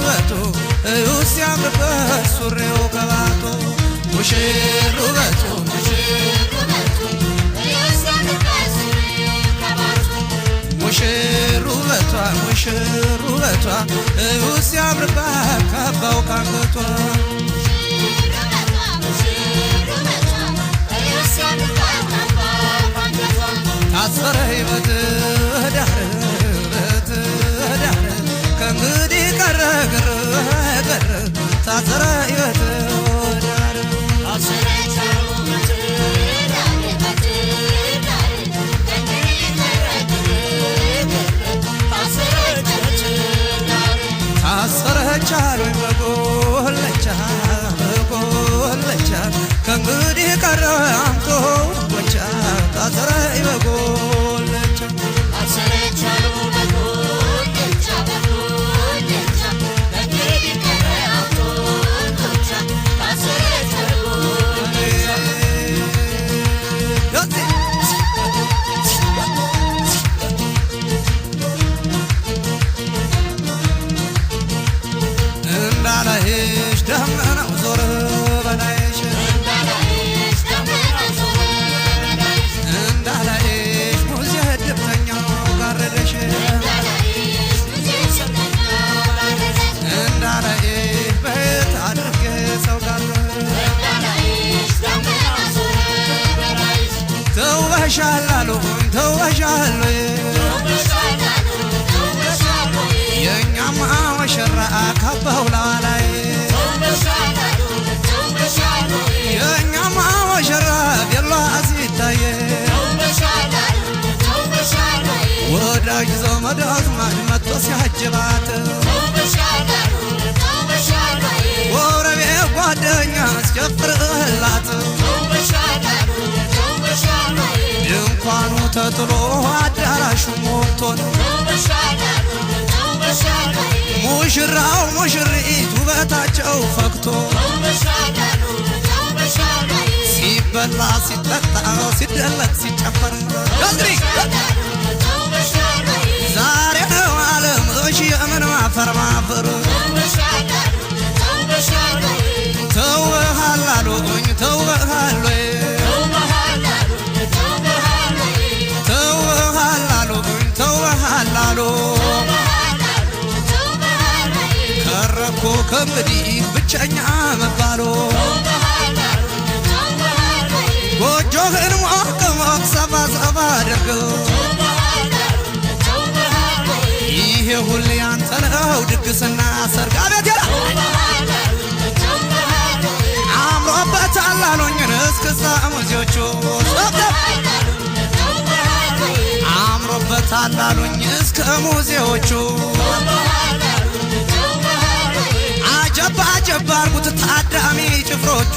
ውበቱ ሲያምርበት ሱሪው ከባቱ ሙሽር ውበቱ ሙሽር ውበቷ ሲያምርበት ካባው ካንገቷ ታሰረ ሕይወት ዳር ከእንግዲህ ቀረ ታሰረ ሕይወት ዳር ታሰረች አሉኝ በጎለቻ ከእንግዲህ ቀረ አምቶ ወቻ ታሰረች በጎለቻ ታሰረች አሉ በጎለቻ ከእንግዲህ ቀረ አምቶ ወቻ ታሰረች እንዳላይሽ ደመናው ዞረ በላይሽ እንዳላይሽ ሙዚያ ድብተኛው ጋረደሽ እንዳላይሽ ቤት አድርጌ ሰው ጋር ተውበሻል አሉኝ ተውበሻል የእኛማ ሙሽራ ካባው ላይ የእኛማ ሙሽራ ቤሏ ሲታየ ወዳጅ ዘመድ አዝማድ መጥቶ ሲያጅባት ጎረቤት ጓደኛ ሲጨፍርላት ድንኳኑ ተጥሎ አዳራሹ ሞልቶ ሙሽራው ሙሽሪት ውበታቸው ፈክቶ ሲበላ ሲጠጣ ሲደለቅ ሲጨፈር ዛሬ ነው ዓለም እሺ የምን ማፈር ማፈር ተውበሃል አሉኝ ተውበሃል ተውበሃል አሉኝ ተውበሃል አሉ ከረኮ ከእንግዲህ ብቸኛ መባሎ ጎጆህን ሞቅ ሞቅ ሰፋ ሰፋ አድርገው ይሄ ሁሉ ያንተ ነው ድግስና ሰርግ አቤት የላ አምሮበታል አሉኝን እስክስታ ሙዚዎቹ አምሮበታል አሉኝ እስከ ሙዚዎቹ አጀባ አጀባ አርጉት ታዳሚ ጭፍሮቹ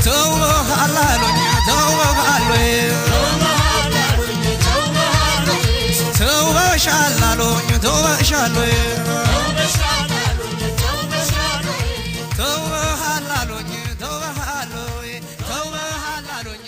ተውበሃል አሉኝ ተውበሃል ተውበሻል አሉኝ ተውበሻል ተውበሃል አሉኝ ተውበሃል ተውበሃል አሉኝ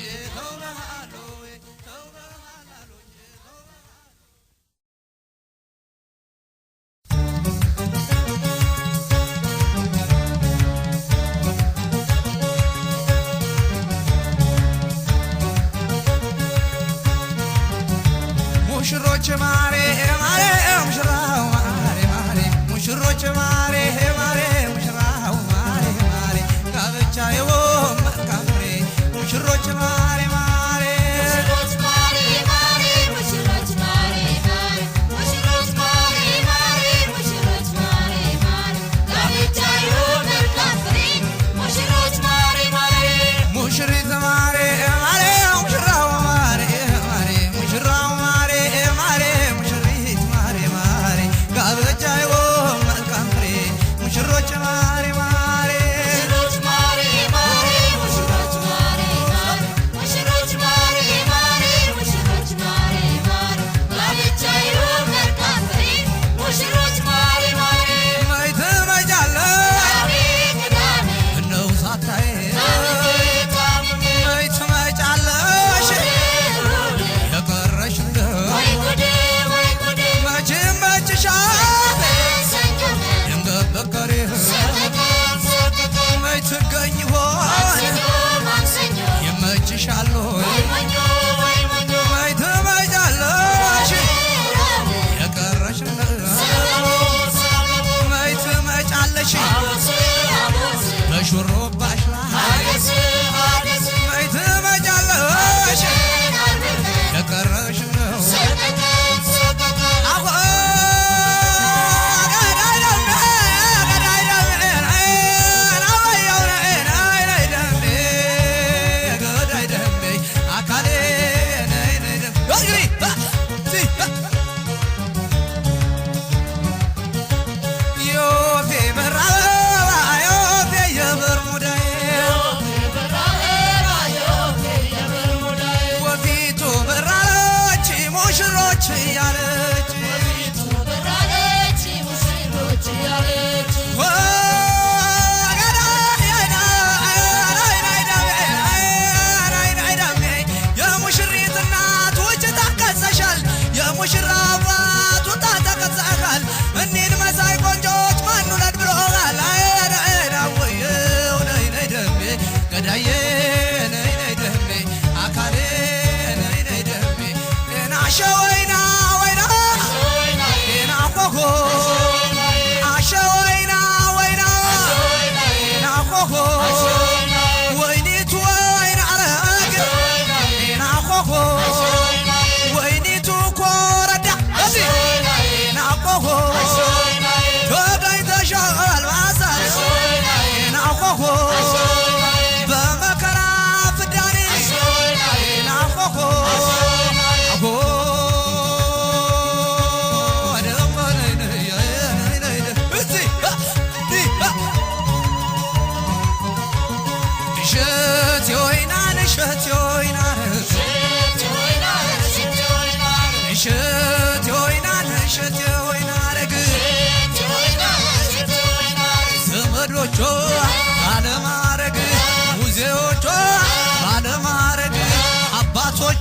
ሙሽሮች ማሬ ማሬ ሙሽራው ማሬ ማሬ ሙሽሮች ማሬ ማሬ ሙሽራው ማሬ ማሬ ጋብቻዬው መልካም ፍሬ ሙሽሮች ማሬ ማሬ ሙሽሮች ማሬ ማሬ ሙሽሮች ማሬ ማሬ ሙሽሮች ማሬ ማሬ ሙሽሮች ማሬ ማሬ ጋብቻዬው መልካም ፍሬ ሙሽሮች ማሬ ማሬ ሙሽሪት ማሬ ማሬ ሙሽራው ማሬ ማሬ ሙሽራው ሙሽሮች ማሬ ማሬ ሙሽሮች ማሬ ማሬ ሙሽሮች ማሬ ማሬ ሙሽሮች ማሬ ማሬ ሙሽሮች ማሬ ማሬ ጋብቻዬው መልካም ፍሬ ሙሽሮች ማሬ ማሬ መች ትመጫለሽ እንደው ሳታይ መች ትመጫለሽ የቀረሽ እንደው መች ይመችሻል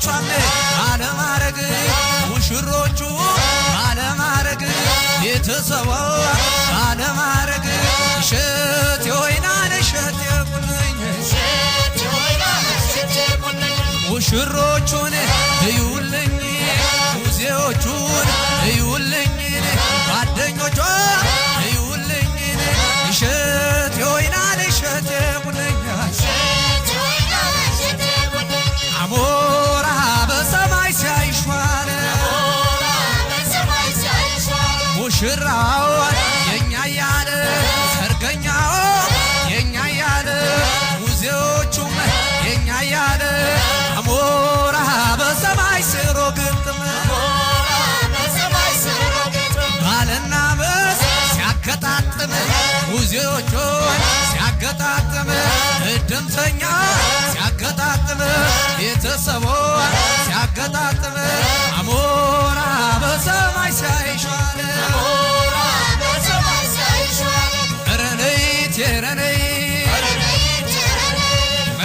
እሷም ባለማረግ ሙሽሮቹ ባለማረግ ቤተሰቧ ባለማረግ እሸት የወይናን እሸት የቁልኝ ሙሽሮቹን እዩልኝ ሙዚዎቹን እዩልኝ ጓደኞቿ እዩልኝ እሸት የወይናን እሸት የቁልኝ አሞራ በሰማይ ሲያይሿል ሙሽራው የኛ ያለ ሰርገኛው የኛ ያለ ሙዚዎቹም የኛ ያለ አሞራ በሰማይ ስሮ ግጥም ባልና ሚስት ሲያገጣጥም ሙዚዎቹን ሲያገጣጥም እድምተኛ ሲያገጣጥም ቤተሰቦን ሲያገጣጥም አሞራ በሰማይ ሲያይሿል ረነይት የረነይ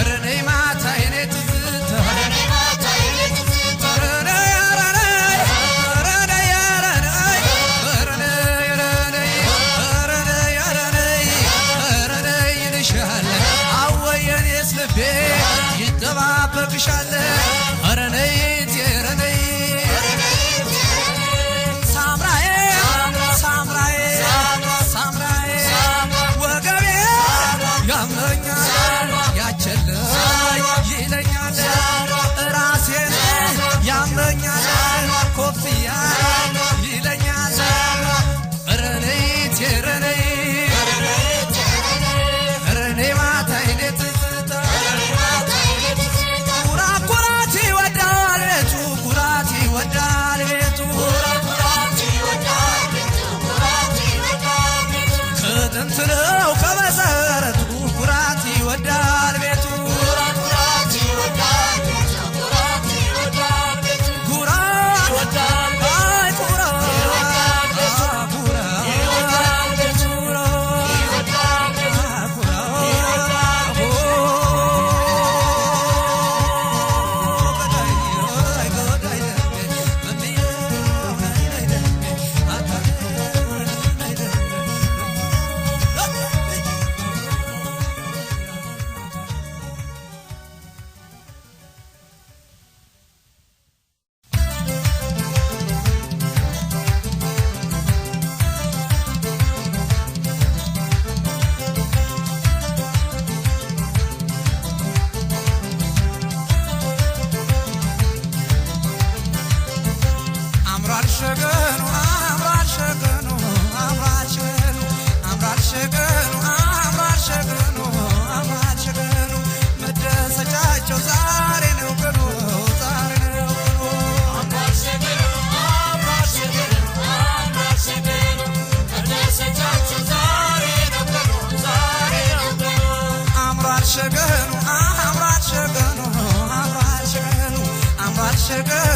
ረነይ ማታ የኔ ትዝታ ይጠባበቅሻል ረነይት የረነይ ሳምራዬ ሳምራዬ ሳምራዬ ወገቤ ያመኛል ያቸለ ይለኛል ራሴን ያመኛል ኮፍያ ይለኛል ረነይት የረነይ ረነይ ማታ ይኔት ይወዳል ቤቱ ከጥንት ነው ከመሰረቱ ኩራት ይወዳል ቤቱ ሸገኑ